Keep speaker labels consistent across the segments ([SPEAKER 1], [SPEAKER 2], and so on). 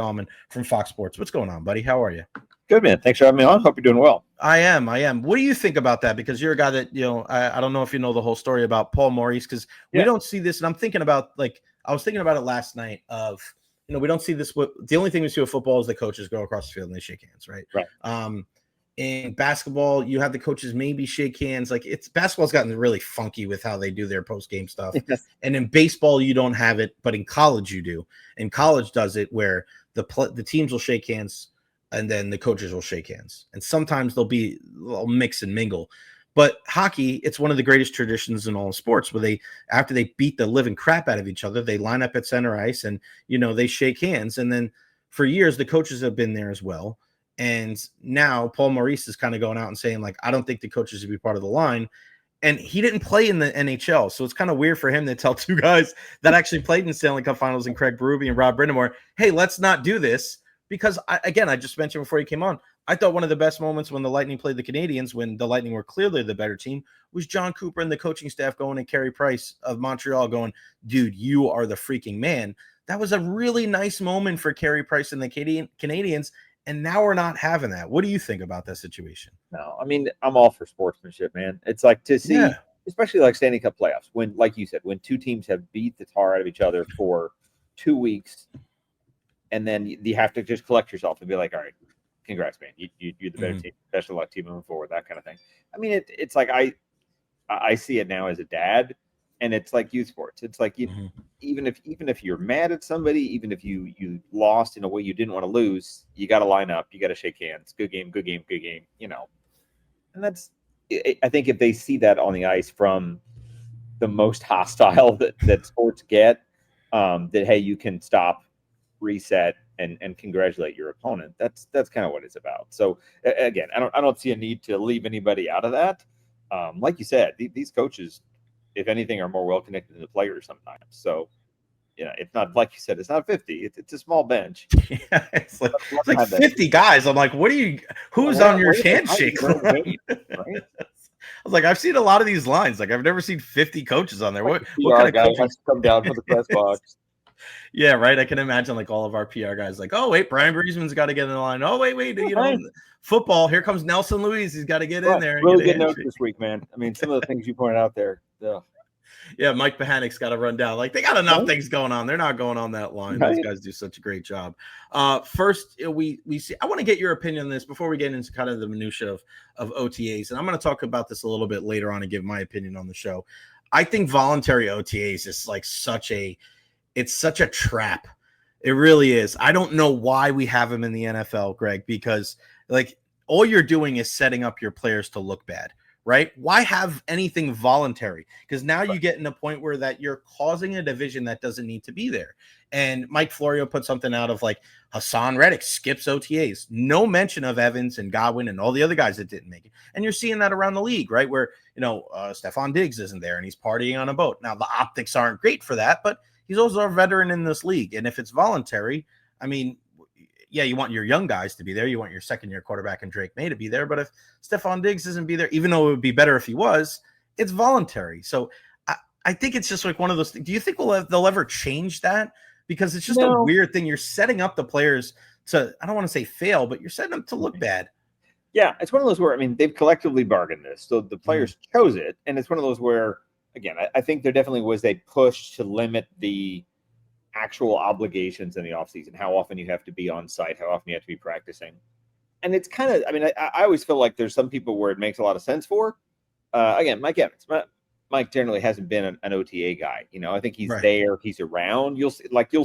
[SPEAKER 1] Auman from Fox Sports. What's going on, buddy? How are you?
[SPEAKER 2] Good, man. Thanks for having me on. Hope you're doing well.
[SPEAKER 1] I am. What do you think about that? Because you're a guy that, I don't know if you know the whole story about Paul Maurice, because we don't see this. And I'm thinking about, I was thinking about it last night of, we don't see this. The only thing we see with football is the coaches go across the field and they shake hands, right?
[SPEAKER 2] Right.
[SPEAKER 1] In basketball, you have the coaches maybe shake hands. Basketball's gotten really funky with how they do their post-game stuff. And in baseball, you don't have it, but in college you do. And college does it where the teams will shake hands and then the coaches will shake hands. And sometimes they'll mix and mingle. But hockey, it's one of the greatest traditions in all sports where after they beat the living crap out of each other, they line up at center ice and, they shake hands. And then for years, the coaches have been there as well. And now Paul Maurice is kind of going out and saying, I don't think the coaches should be part of the line. And he didn't play in the NHL. So it's kind of weird for him to tell two guys that actually played in Stanley Cup Finals and Craig Berube and Rob Brindamore, hey, let's not do this. Because, I just mentioned before you came on, I thought one of the best moments when the Lightning played the Canadiens, when the Lightning were clearly the better team, was John Cooper and the coaching staff going and Carey Price of Montreal going, dude, you are the freaking man. That was a really nice moment for Carey Price and the Canadiens, and now we're not having that. What do you think about that situation?
[SPEAKER 2] No, I'm all for sportsmanship, man. It's like to see, especially like Stanley Cup playoffs, when, like you said, when two teams have beat the tar out of each other for 2 weeks, and then you have to just collect yourself and be like, all right, congrats, man. You're the better team. Best of luck to you moving forward, that kind of thing. It's like I see it now as a dad, and it's like youth sports. It's like even if you're mad at somebody, even if you lost in a way you didn't want to lose, you got to line up. You got to shake hands. Good game, good game, good game. And that's, I think if they see that on the ice from the most hostile that sports get, that, hey, you can stop, reset, and congratulate your opponent. That's kind of what it's about. So again, I don't see a need to leave anybody out of that. Like you said, these coaches, if anything, are more well connected than the players sometimes. So it's not, like you said, it's not 50. It's a small bench.
[SPEAKER 1] Yeah, it's like 50 guys. I'm like, who's on your handshake? Right? I was like, I've seen a lot of these lines. I've never seen 50 coaches on there. What kind of
[SPEAKER 2] guy has to come down for the press box?
[SPEAKER 1] Yeah, right. I can imagine all of our PR guys oh, wait, Brian Breezeman's got to get in the line. Oh, wait, football. Here comes Nelson Louise. He's got to get in there. And
[SPEAKER 2] really good note this week, man. Some of the things you pointed out there.
[SPEAKER 1] Yeah, Mike Pahanik's got to run down. They got enough things going on. They're not going on that line. Right. Those guys do such a great job. First, we see. I want to get your opinion on this before we get into kind of the minutia of OTAs, and I'm going to talk about this a little bit later on and give my opinion on the show. I think voluntary OTAs is it's such a trap. It really is. I don't know why we have them in the NFL, Greg, because all you're doing is setting up your players to look bad, right? Why have anything voluntary? Because now you get in a point where that you're causing a division that doesn't need to be there. And Mike Florio put something out of Haason Reddick skips OTAs. No mention of Evans and Godwin and all the other guys that didn't make it. And you're seeing that around the league, right? Where, Stephon Diggs isn't there and he's partying on a boat. Now, the optics aren't great for that, but he's also a veteran in this league. And if it's voluntary, you want your young guys to be there. You want your second-year quarterback and Drake May to be there. But if Stephon Diggs isn't be there, even though it would be better if he was, it's voluntary. So I think it's just one of those things. Do you think they'll ever change that? Because it's just a weird thing. You're setting up the players to, I don't want to say fail, but you're setting them to look bad.
[SPEAKER 2] Yeah, it's one of those where, they've collectively bargained this. So the players chose it. And it's one of those where, again, I think there definitely was a push to limit the actual obligations in the offseason, how often you have to be on site, how often you have to be practicing. And it's kind of, I always feel like there's some people where it makes a lot of sense for. Again, Mike Evans. Mike generally hasn't been an OTA guy. I think he's there, he's around. You'll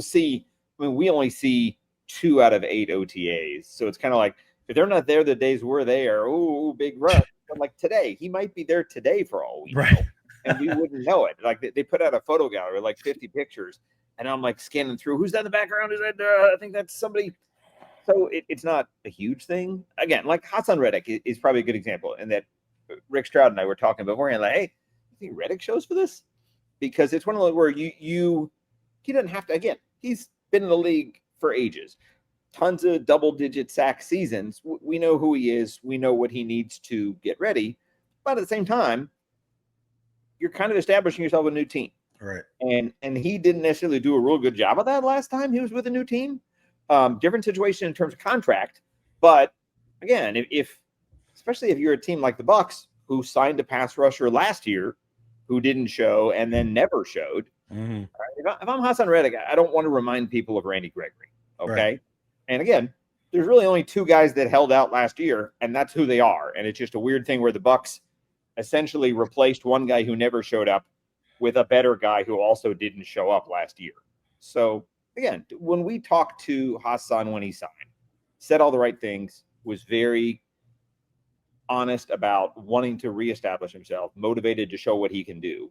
[SPEAKER 2] see, we only see 2 out of 8 OTAs. So it's kind of like, if they're not there the days we're there, ooh, big rush. I'm like, today, he might be there today for all we know. And we wouldn't know it. They put out a photo gallery, 50 pictures. And I'm scanning through. Who's that in the background? Is that, I think that's somebody. So it's not a huge thing. Again, Haason Reddick is probably a good example. And that Rick Stroud and I were talking beforehand, hey, you think Reddick shows for this? Because it's one of those where he doesn't have to, again, he's been in the league for ages. Tons of double-digit sack seasons. We know who he is. We know what he needs to get ready. But at the same time, you're kind of establishing yourself a new team.
[SPEAKER 1] Right.
[SPEAKER 2] And he didn't necessarily do a real good job of that last time he was with a new team. Different situation in terms of contract. But again, especially if you're a team like the Bucs, who signed a pass rusher last year, who didn't show and then never showed.
[SPEAKER 1] Mm-hmm.
[SPEAKER 2] If I'm Haason Reddick, I don't want to remind people of Randy Gregory. Okay.
[SPEAKER 1] Right.
[SPEAKER 2] And again, there's really only two guys that held out last year, and that's who they are. And it's just a weird thing where the Bucs essentially replaced one guy who never showed up with a better guy who also didn't show up last year. So again, when we talked to Haason when he signed, said all the right things, was very honest about wanting to reestablish himself, motivated to show what he can do.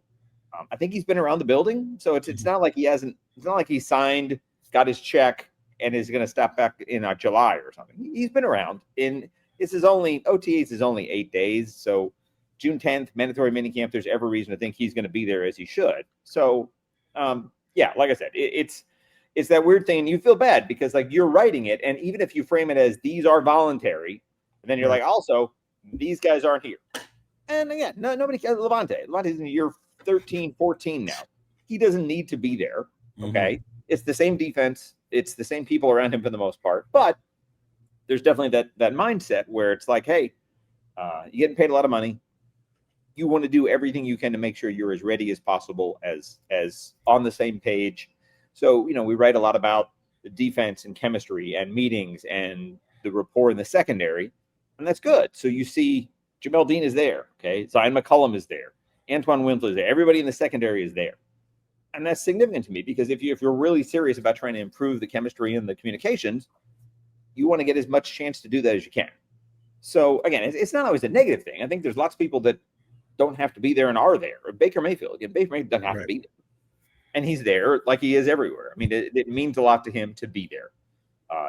[SPEAKER 2] I think he's been around the building, so it's not like he hasn't. It's not like he signed, got his check, and is going to step back in July or something. He's been around. OTAs is only 8 days, so June 10th, mandatory minicamp. There's every reason to think he's going to be there as he should. So, yeah, like I said, it's that weird thing. And you feel bad because like you're writing it, and even if you frame it as these are voluntary, and then you're like, also these guys aren't here. And again, nobody cares. Levante's in year 13, 14 now. He doesn't need to be there. Okay. Mm-hmm. It's the same defense. It's the same people around him for the most part. But there's definitely that mindset where it's like, hey, you're getting paid a lot of money. You want to do everything you can to make sure you're as ready as possible, as on the same page. So, we write a lot about the defense and chemistry and meetings and the rapport in the secondary. And that's good. So you see Jamel Dean is there. Okay. Zion McCullum is there. Antoine Winfield is there. Everybody in the secondary is there. And that's significant to me because if you're really serious about trying to improve the chemistry and the communications, you want to get as much chance to do that as you can. So again, it's not always a negative thing. I think there's lots of people that don't have to be there and are there. Or Baker Mayfield. Baker Mayfield doesn't have to be there. And he's there like he is everywhere. I mean, it means a lot to him to be there.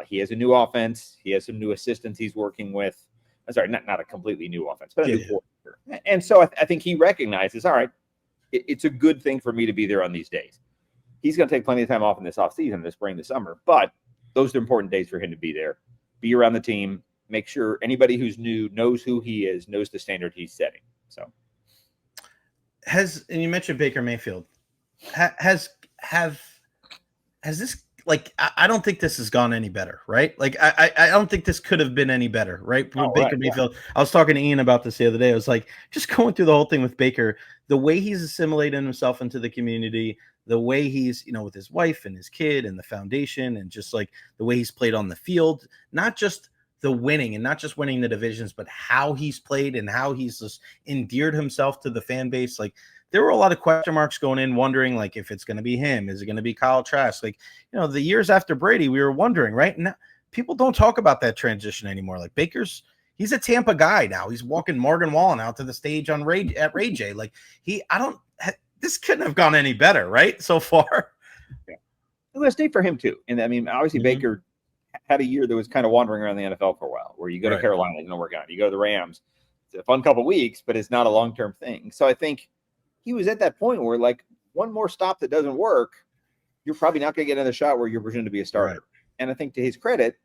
[SPEAKER 2] He has a new offense. He has some new assistants he's working with. I'm sorry, not a completely new offense, but a new coordinator. And so I think he recognizes, all right, it's a good thing for me to be there on these days. He's going to take plenty of time off in this offseason, the spring, the summer, but those are important days for him to be there, be around the team, make sure anybody who's new knows who he is, knows the standard he's setting. So,
[SPEAKER 1] and you mentioned Baker Mayfield. Has this, like, I don't think this has gone any better, right? Like, I don't think this could have been any better, right? Baker Mayfield. Yeah. I was talking to Ian about this the other day. I was like, just going through the whole thing with Baker, the way he's assimilated himself into the community, the way he's, with his wife and his kid and the foundation, and just like the way he's played on the field, not just the winning and not just winning the divisions, but how he's played and how he's just endeared himself to the fan base. Like, there were a lot of question marks going in, wondering like if it's going to be him, is it going to be Kyle Trask? Like, the years after Brady, we were wondering, right? Now, people don't talk about that transition anymore. Like, he's a Tampa guy now. He's walking Morgan Wallen out to the stage on Ray J. Like, this couldn't have gone any better, right? So far.
[SPEAKER 2] Yeah. Well, that's neat for him too. And I mean, obviously Baker had a year that was kind of wandering around the NFL for a while, where you go to Carolina, it's going to work out. You go to the Rams, it's a fun couple of weeks, but it's not a long-term thing. So I think he was at that point where, like, one more stop that doesn't work, you're probably not going to get another shot where you're presumed to be a starter. Right. And I think to his credit,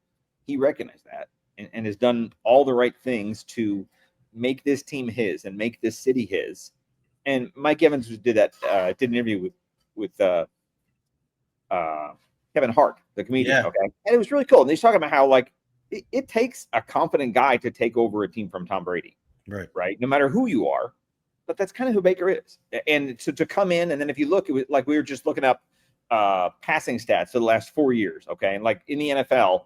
[SPEAKER 2] he recognized that and has done all the right things to make this team his and make this city his. And Mike Evans did an interview with Kevin Hart, the comedian. Yeah. Okay. And it was really cool. And he's talking about how, like, it takes a confident guy to take over a team from Tom Brady. Right. No matter who you are. But that's kind of who Baker is. And to come in, and then if you look, it was like we were just looking up passing stats for the last 4 years, okay? And like in the NFL,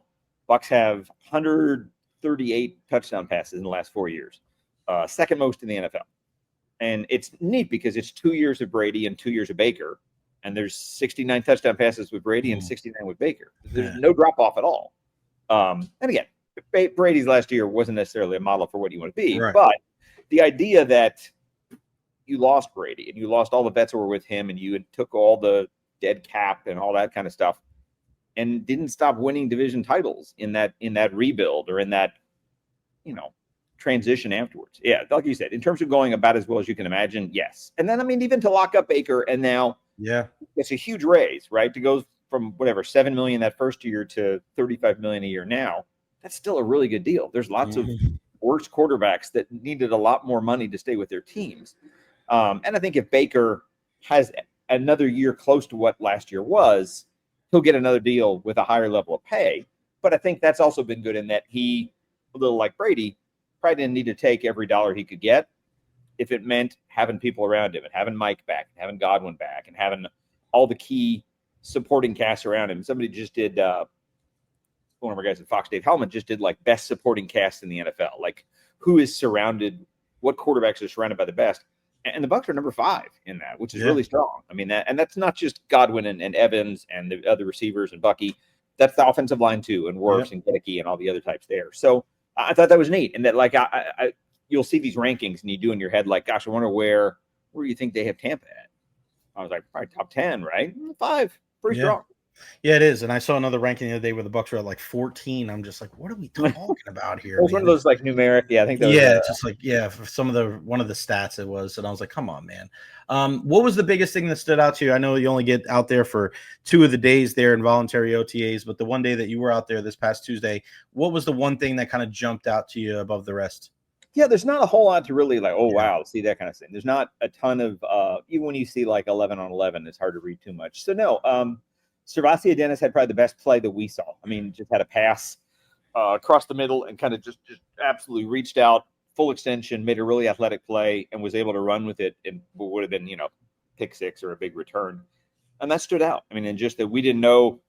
[SPEAKER 2] Bucs have 138 touchdown passes in the last 4 years, second most in the NFL. And it's neat because it's 2 years of Brady and 2 years of Baker, and there's 69 touchdown passes with Brady and 69 with Baker. There's no drop-off at all. And again, Brady's last year wasn't necessarily a model for what you want to be, but the idea that you lost Brady and you lost all the vets who were with him, and you took all the dead cap and all that kind of stuff, and didn't stop winning division titles in that rebuild or in that, transition afterwards. Yeah. Like you said, in terms of going about as well as you can imagine. Yes. And then, I mean, even to lock up Baker, and now it's a huge raise, right? To go from whatever, $7 million that first year to $35 million a year now, that's still a really good deal. There's lots of worse quarterbacks that needed a lot more money to stay with their teams. And I think if Baker has another year close to what last year was, he'll get another deal with a higher level of pay. But I think that's also been good in that he, a little like Brady, probably didn't need to take every dollar he could get if it meant having people around him and having Mike back and having Godwin back and having all the key supporting cast around him. Somebody just did, one of our guys at Fox, Dave Hellman, just did like best supporting cast in the NFL. Like who is surrounded, what quarterbacks are surrounded by the best. And the Bucs are number 5 in that, which is really strong. I mean, that's not just Godwin and Evans and the other receivers and Bucky. That's the offensive line too, and Wirfs and Gedeke and all the other types there. So I thought that was neat. And that like you'll see these rankings and you do in your head, like, gosh, I wonder where you think they have Tampa at. I was like, probably top 10, right? 5, pretty strong.
[SPEAKER 1] Yeah, it is. And I saw another ranking the other day where the Bucs were at like 14. I'm just like, what are we talking about here?
[SPEAKER 2] It was one of those like numeric. Yeah, I think that was,
[SPEAKER 1] just like, for some of one of the stats it was. And I was like, come on, man. What was the biggest thing that stood out to you? I know you only get out there for 2 of the days there in voluntary OTAs, but the one day that you were out there this past Tuesday, what was the one thing that kind of jumped out to you above the rest?
[SPEAKER 2] Yeah, there's not a whole lot to really like, wow, see that kind of thing. There's not a ton of, even when you see like 11 on 11, it's hard to read too much. So no, SirVocea Dennis had probably the best play that we saw. I mean, just had a pass across the middle and kind of just absolutely reached out, full extension, made a really athletic play, and was able to run with it and would have been, pick 6 or a big return. And that stood out. I mean, and just that we didn't know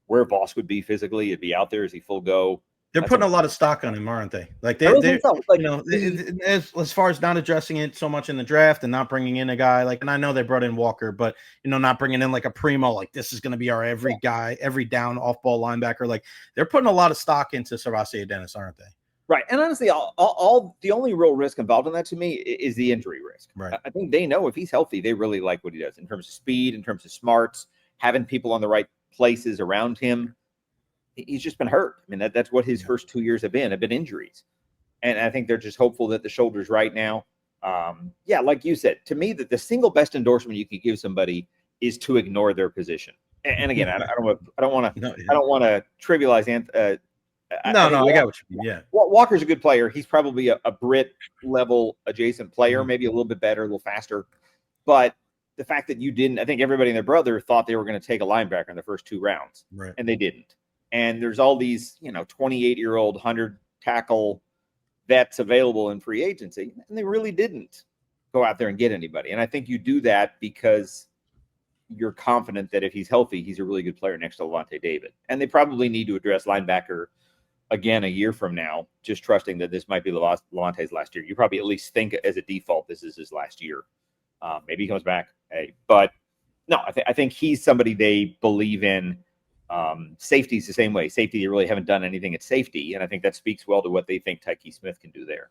[SPEAKER 2] where Voss would be physically. He'd be out there. Is he full go?
[SPEAKER 1] They're putting a lot of stock on him, aren't they? Like as far as not addressing it so much in the draft and not bringing in a guy like, and I know they brought in Walker, but not bringing in like a primo, like this is going to be our every guy, every down off ball linebacker. Like they're putting a lot of stock into SirVocea Dennis, aren't they?
[SPEAKER 2] Right. And honestly, all the only real risk involved in that to me is the injury risk.
[SPEAKER 1] Right.
[SPEAKER 2] I think they know if he's healthy, they really like what he does in terms of speed, in terms of smarts, having people on the right places around him. He's just been hurt. I mean, that's what his first 2 years have been injuries. And I think they're just hopeful that the shoulder's right now. Like you said, to me, that the single best endorsement you could give somebody is to ignore their position. And again, I don't want to trivialize
[SPEAKER 1] I got what you mean. Yeah.
[SPEAKER 2] Walker's a good player. He's probably a Brit level adjacent player, maybe a little bit better, a little faster. But the fact that you didn't, I think everybody and their brother thought they were going to take a linebacker in the first 2 rounds,
[SPEAKER 1] right?
[SPEAKER 2] And they didn't. And there's all these, 28-year-old 100 tackle vets available in free agency, and they really didn't go out there and get anybody. And I think you do that because you're confident that if he's healthy, he's a really good player next to Lavonte David. And they probably need to address linebacker again a year from now, just trusting that this might be Lavante's last year. You probably at least think as a default this is his last year. Maybe he comes back. But no, I think he's somebody they believe in. Safety's the same way. Safety, they really haven't done anything at safety, and I think that speaks well to what they think Tyke Smith can do there.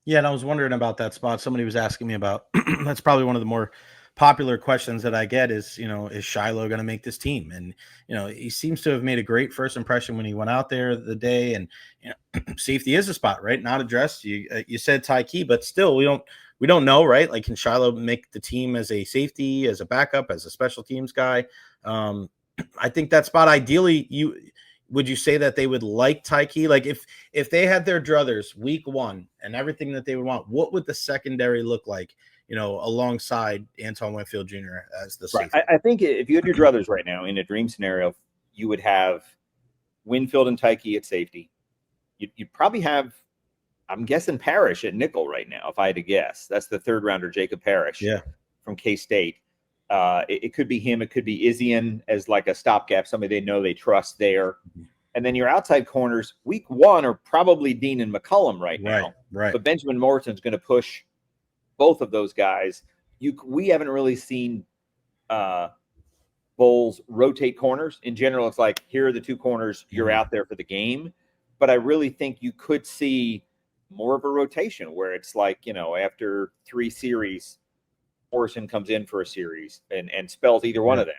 [SPEAKER 1] Yeah, and I was wondering about that spot. Somebody was asking me about that's probably one of the more popular questions that I get is, is Shiloh going to make this team? And, he seems to have made a great first impression when he went out there the day, and safety is a spot, right? Not addressed. You said Tyke, but still we don't know, right? Like, can Shiloh make the team as a safety, as a backup, as a special teams guy? I think that spot, ideally, would you say that they would like Tyke? Like if they had their druthers week 1 and everything that they would want, what would the secondary look like, alongside Antoine Winfield Jr. as the safety?
[SPEAKER 2] I think if you had your druthers right now in a dream scenario, you would have Winfield and Tyke at safety. You'd probably have, I'm guessing, Parrish at nickel right now, if I had to guess. That's the 3rd rounder, Jacob Parrish from K-State. It could be him. It could be Isian as like a stopgap, somebody they know they trust there. Mm-hmm. And then your outside corners, week 1 are probably Dean and McCullum right now.
[SPEAKER 1] Right.
[SPEAKER 2] But Benjamin Morrison's going to push both of those guys. We haven't really seen Bowles rotate corners. In general, it's like, here are the 2 corners. You're out there for the game. But I really think you could see more of a rotation where it's like, after 3 series, Morrison comes in for a series and spells either one of them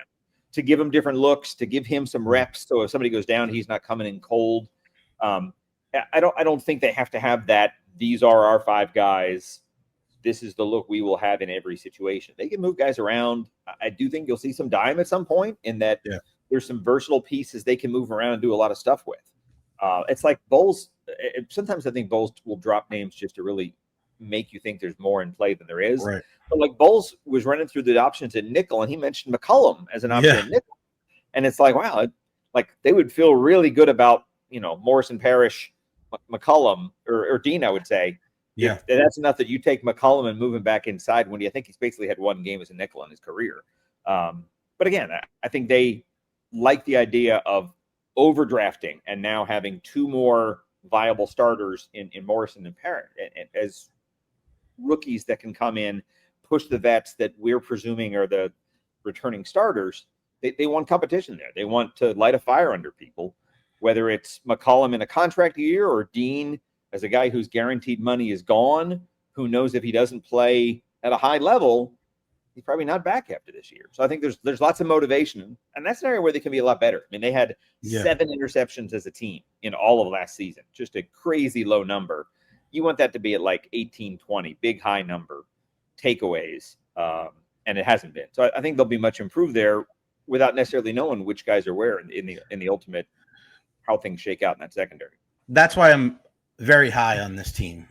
[SPEAKER 2] to give him different looks, to give him some reps. So if somebody goes down, he's not coming in cold. I don't think they have to have that. These are our 5 guys. This is the look we will have in every situation. They can move guys around. I do think you'll see some dime at some point in that there's some versatile pieces they can move around and do a lot of stuff with. It's like Bowles. Sometimes I think Bowles will drop names just to really make you think there's more in play than there is.
[SPEAKER 1] Right.
[SPEAKER 2] But like Bowles was running through the options at nickel, and he mentioned McCullum as an option at nickel. And it's like, wow, like they would feel really good about, Morrison, Parrish, McCollum, or Dean, I would say.
[SPEAKER 1] Yeah.
[SPEAKER 2] If that's enough that you take McCollum and move him back inside when I think he's basically had one game as a nickel in his career. But again, I think they like the idea of overdrafting and now having two more viable starters in Morrison and Parrish as rookies that can come in, push the vets that we're presuming are the returning starters. They want competition there. They want to light a fire under people, whether it's McCollum in a contract year or Dean as a guy whose guaranteed money is gone, who knows if he doesn't play at a high level, he's probably not back after this year. So I think there's lots of motivation, and that's an area where they can be a lot better. I mean, they had 7 interceptions as a team in all of last season, just a crazy low number. You want that to be at like 18, 20, big high number takeaways, and it hasn't been. So I think they'll be much improved there without necessarily knowing which guys are where in the ultimate how things shake out in that secondary.
[SPEAKER 1] That's why I'm very high on this team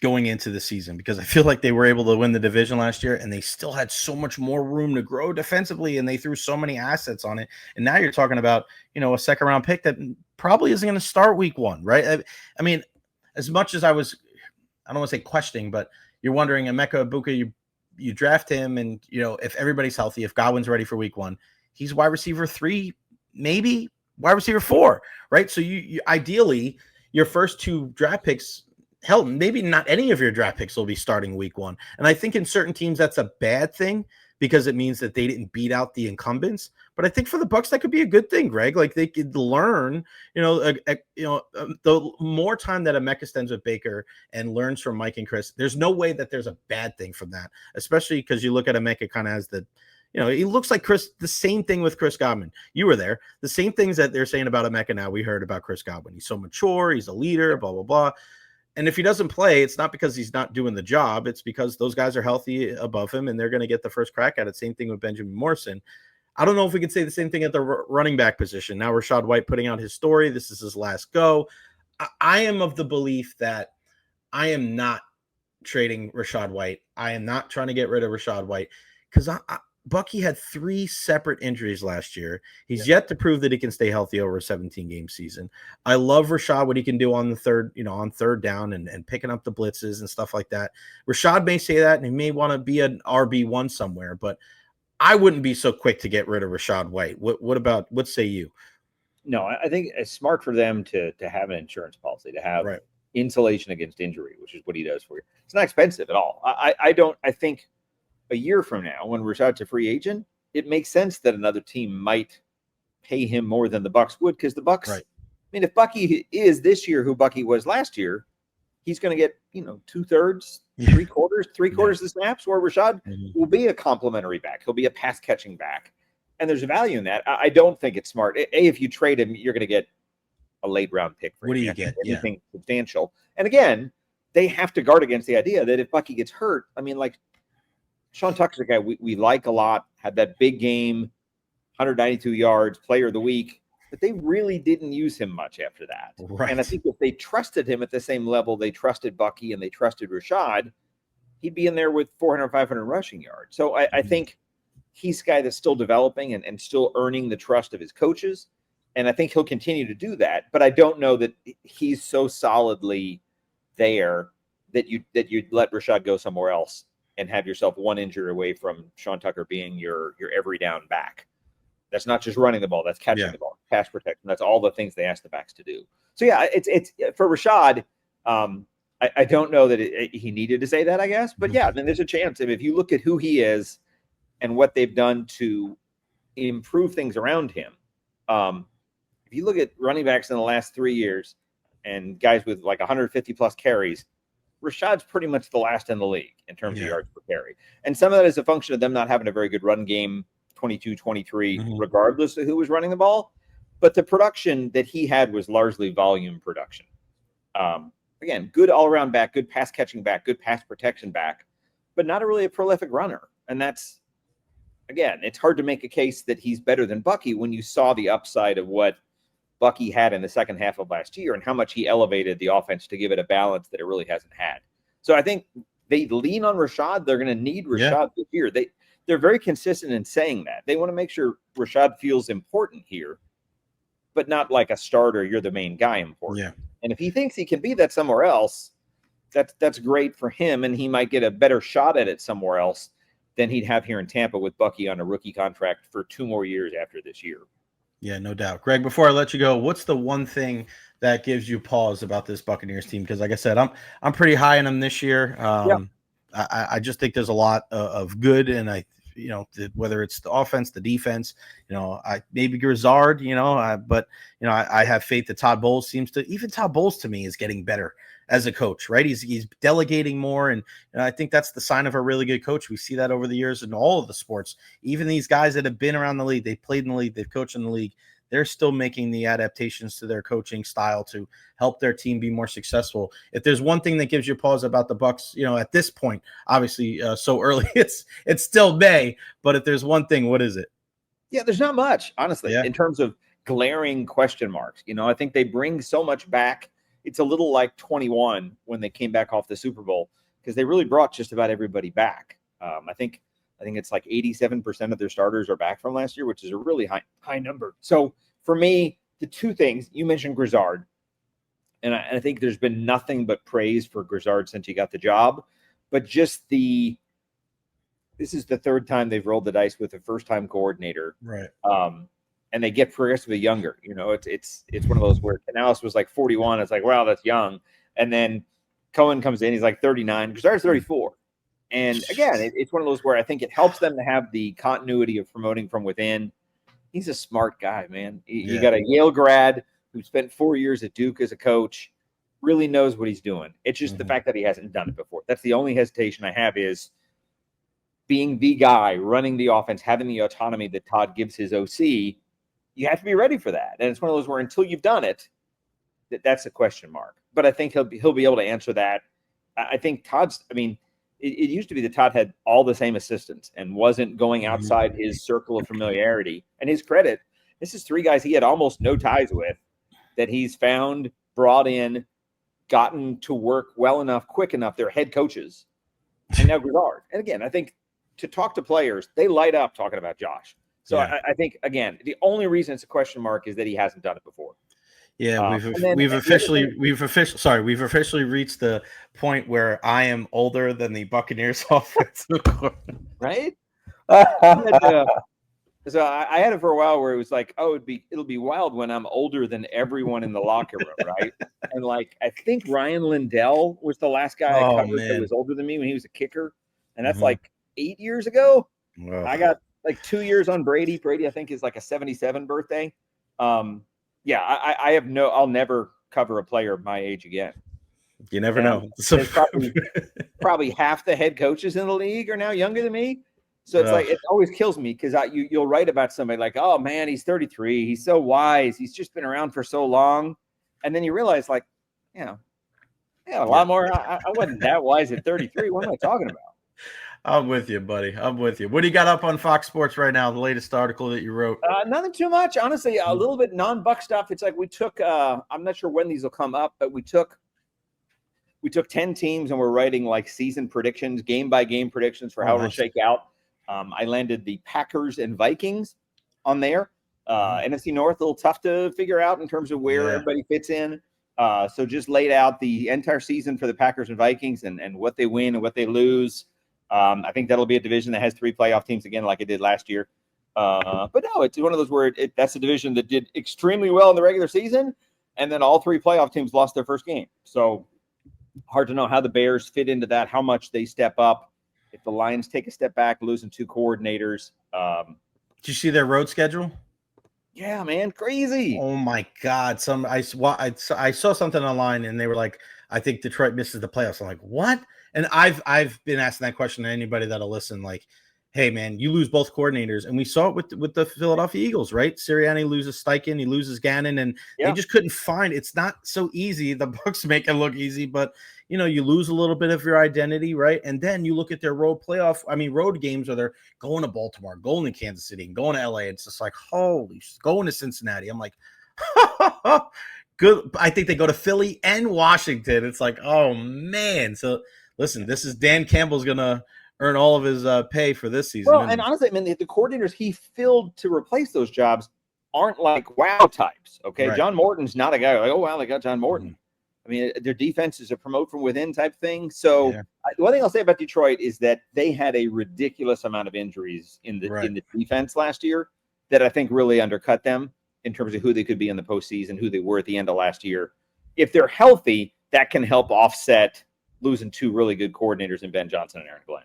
[SPEAKER 1] going into the season, because I feel like they were able to win the division last year and they still had so much more room to grow defensively, and they threw so many assets on it. And now you're talking about, a second round pick that probably isn't going to start week 1, right? I mean, as much as I don't want to say questioning, but you're wondering, Emeka Egbuka, you draft him, and if everybody's healthy, if Godwin's ready for week 1, he's wide receiver 3, maybe wide receiver 4, right? So you ideally your first 2 draft picks, hell, maybe not any of your draft picks will be starting week 1. And I think in certain teams that's a bad thing because it means that they didn't beat out the incumbents. But I think for the Bucs that could be a good thing, Greg. Like they could learn, the more time that Emeka spends with Baker and learns from Mike and Chris, there's no way that there's a bad thing from that, especially because you look at Emeka kind of as the he looks like Chris, the same thing with Chris Godwin. You were there. The same things that they're saying about Emeka now, we heard about Chris Godwin. He's so mature. He's a leader, blah, blah, blah. And if he doesn't play, it's not because he's not doing the job. It's because those guys are healthy above him, and they're going to get the first crack at it. Same thing with Benjamin Morrison. I don't know if we could say the same thing at the running back position. Now Rachaad White putting out his story. This is his last go. I am of the belief that I am not trading Rachaad White. I am not trying to get rid of Rachaad White because Bucky had 3 separate injuries last year. He's yet to prove that he can stay healthy over a 17-game season. I love Rachaad, what he can do on the third down and picking up the blitzes and stuff like that. Rachaad may say that, and he may want to be an RB1 somewhere, but I wouldn't be so quick to get rid of Rachaad White. What say you?
[SPEAKER 2] No, I think it's smart for them to have an insurance policy, to have insulation against injury, which is what he does for you. It's not expensive at all. I think a year from now, when Rachaad's a free agent, it makes sense that another team might pay him more than the Bucs would, because the Bucs, I mean, if Bucky is this year who Bucky was last year, he's going to get, 2/3, 3/4 of the snaps, where Rachaad will be a complimentary back. He'll be a pass catching back. And there's a value in that. I don't think it's smart. If you trade him, you're going to get a late round pick for him.
[SPEAKER 1] What do you get?
[SPEAKER 2] Anything substantial. And again, they have to guard against the idea that if Bucky gets hurt, I mean, like, Sean Tucker's a guy we like a lot, had that big game, 192 yards, player of the week, but they really didn't use him much after that.
[SPEAKER 1] Right.
[SPEAKER 2] And I think if they trusted him at the same level they trusted Bucky and they trusted Rachaad, he'd be in there with 400, 500 rushing yards. So I think he's a guy that's still developing and still earning the trust of his coaches. And I think he'll continue to do that. But I don't know that he's so solidly there that you'd let Rachaad go somewhere else and have yourself one injury away from Sean Tucker being your every down back. That's not just running the ball. That's catching the ball, pass protection. That's all the things they ask the backs to do. So, yeah, it's for Rachaad, I don't know that he needed to say that, I guess. But, yeah, then there's a chance. If you look at who he is and what they've done to improve things around him, if you look at running backs in the last 3 years and guys with like 150-plus carries, Rachaad's pretty much the last in the league in terms of yards per carry. And some of that is a function of them not having a very good run game, 22, 23, regardless of who was running the ball. But the production that he had was largely volume production. Again, good all-around back, good pass-catching back, good pass protection back, but not really a prolific runner. And that's, again, it's hard to make a case that he's better than Bucky when you saw the upside of what Bucky had in the second half of last year and how much he elevated the offense to give it a balance that it really hasn't had. So I think they lean on Rachaad. They're going to need Rachaad this year. they're very consistent in saying that. They want to make sure Rashad feels important here, but not like a starter, you're the main guy important.
[SPEAKER 1] Yeah.
[SPEAKER 2] And if he thinks he can be that somewhere else, that's great for him, and he might get a better shot at it somewhere else than he'd have here in Tampa with Bucky on a rookie contract for 2 more years after this year.
[SPEAKER 1] Yeah, no doubt. Greg, before I let you go, what's the one thing that gives you pause about this Buccaneers team? Because like I said, I'm pretty high on them this year. I just think there's a lot of good, and whether it's the offense, the defense, maybe Grizzard, but I have faith that Todd Bowles to me is getting better as a coach, right? He's delegating more, and I think that's the sign of a really good coach. We see that over the years in all of the sports. Even these guys that have been around the league, they've played in the league, they've coached in the league, they're still making the adaptations to their coaching style to help their team be more successful. If there's one thing that gives you pause about the Bucs, at this point, obviously so early, it's still May, but if there's one thing, what is it?
[SPEAKER 2] Yeah, there's not much, honestly, in terms of glaring question marks. I think they bring so much back. It's a little like 21 when they came back off the Super Bowl, because they really brought just about everybody back. I think it's like 87% of their starters are back from last year, which is a really high number. So for me, the two things you mentioned, Grizzard, and I think there's been nothing but praise for Grizzard since he got the job, but just this is the third time they've rolled the dice with a first-time coordinator,
[SPEAKER 1] right?
[SPEAKER 2] And they get progressively younger. It's one of those where Canales was like 41. It's like, wow, that's young. And then Cohen comes in, he's like 39. Grizzard's 34. And again, it's one of those where I think it helps them to have the continuity of promoting from within. He's a smart guy, man. You got a Yale grad who spent 4 years at Duke as a coach, really knows what he's doing. It's just the fact that he hasn't done it before. That's the only hesitation I have, is being the guy running the offense, having the autonomy that Todd gives his OC. You have to be ready for that. And it's one of those where until you've done it, that's a question mark. But I think he'll be able to answer that. I think it used to be that Todd had all the same assistants and wasn't going outside his circle of familiarity. And his credit, this is 3 guys he had almost no ties with that he's found, brought in, gotten to work well enough, quick enough. They're head coaches. And now Grizzard. And again, I think to talk to players, they light up talking about Josh. So I think, again, the only reason it's a question mark is that he hasn't done it before.
[SPEAKER 1] Yeah, we've officially reached the point where I am older than the Buccaneers offensive coordinator.
[SPEAKER 2] Right? So I had it for a while where it was like, it'll be wild when I'm older than everyone in the locker room, right? And like, I think Ryan Lindell was the last guy I covered that was older than me when he was a kicker, and that's like 8 years ago. Wow. I got like 2 years on Brady. Brady, I think, is like a 77 birthday. I'll never cover a player my age again.
[SPEAKER 1] You never know.
[SPEAKER 2] So probably half the head coaches in the league are now younger than me. So it's like, it always kills me because you'll write about somebody like, oh man, he's 33. He's so wise. He's just been around for so long. And then you realize like, a lot more. I wasn't that wise at 33. What am I talking about?
[SPEAKER 1] I'm with you, buddy. I'm with you. What do you got up on Fox Sports right now? The latest article that you wrote?
[SPEAKER 2] Nothing too much, honestly. A little bit non-Buck stuff. It's like we took. I'm not sure when these will come up, but we took 10 teams and we're writing like season predictions, game by game predictions for how it'll shake out. I landed the Packers and Vikings on there. NFC North, a little tough to figure out in terms of where everybody fits in. So just laid out the entire season for the Packers and Vikings and what they win and what they lose. I think that'll be a division that has 3 playoff teams again, like it did last year. But no, it's one of those where that's a division that did extremely well in the regular season, and then all 3 playoff teams lost their first game. So hard to know how the Bears fit into that, how much they step up. If the Lions take a step back, losing 2 coordinators. Did
[SPEAKER 1] you see their road schedule?
[SPEAKER 2] Yeah, man, crazy.
[SPEAKER 1] Oh my God! I saw something online, and they were like, "I think Detroit misses the playoffs." I'm like, "What?" And I've been asking that question to anybody that'll listen. Like, hey, man, you lose both coordinators, and we saw it with the Philadelphia Eagles, right? Sirianni loses Steichen, he loses Gannon, and they just couldn't find. It's not so easy. The Bucs make it look easy, but you lose a little bit of your identity, right? And then you look at their road games where they're going to Baltimore, going to Kansas City, and going to LA. It's just like, holy, going to Cincinnati. I'm like, good. I think they go to Philly and Washington. It's like, oh man. So listen, this is Dan Campbell's gonna earn all of his pay for this season.
[SPEAKER 2] Well, and honestly, I mean, the coordinators he filled to replace those jobs aren't like wow types. Okay,
[SPEAKER 1] Right.
[SPEAKER 2] John Morton's not a guy like, oh wow, they got John Morton.
[SPEAKER 1] Mhm.
[SPEAKER 2] I mean, their defense is a promote from within type thing. So
[SPEAKER 1] Yeah.
[SPEAKER 2] the one thing I'll say about Detroit is that they had a ridiculous amount of injuries in the defense last year that I think really undercut them in terms of who they could be in the postseason, who they were at the end of last year. If they're healthy, that can help offset losing two really good coordinators in Ben Johnson and Aaron Glenn.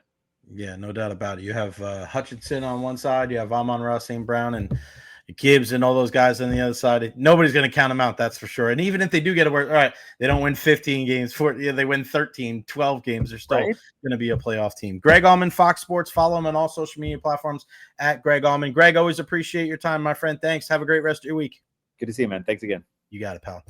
[SPEAKER 1] Yeah, no doubt about it. You have Hutchinson on one side, you have Amon-Ra St. Brown and Gibbs and all those guys on the other side. Nobody's going to count them out, that's for sure. And even if they do get a word, all right, they don't win 15 games, they win 13, 12 games, they're still going to be a playoff team. Greg Auman, Fox Sports. Follow him on all social media platforms at Greg Auman. Greg, always appreciate your time, my friend. Thanks. Have a great rest of your week.
[SPEAKER 2] Good to see you, man. Thanks again.
[SPEAKER 1] You got it, pal.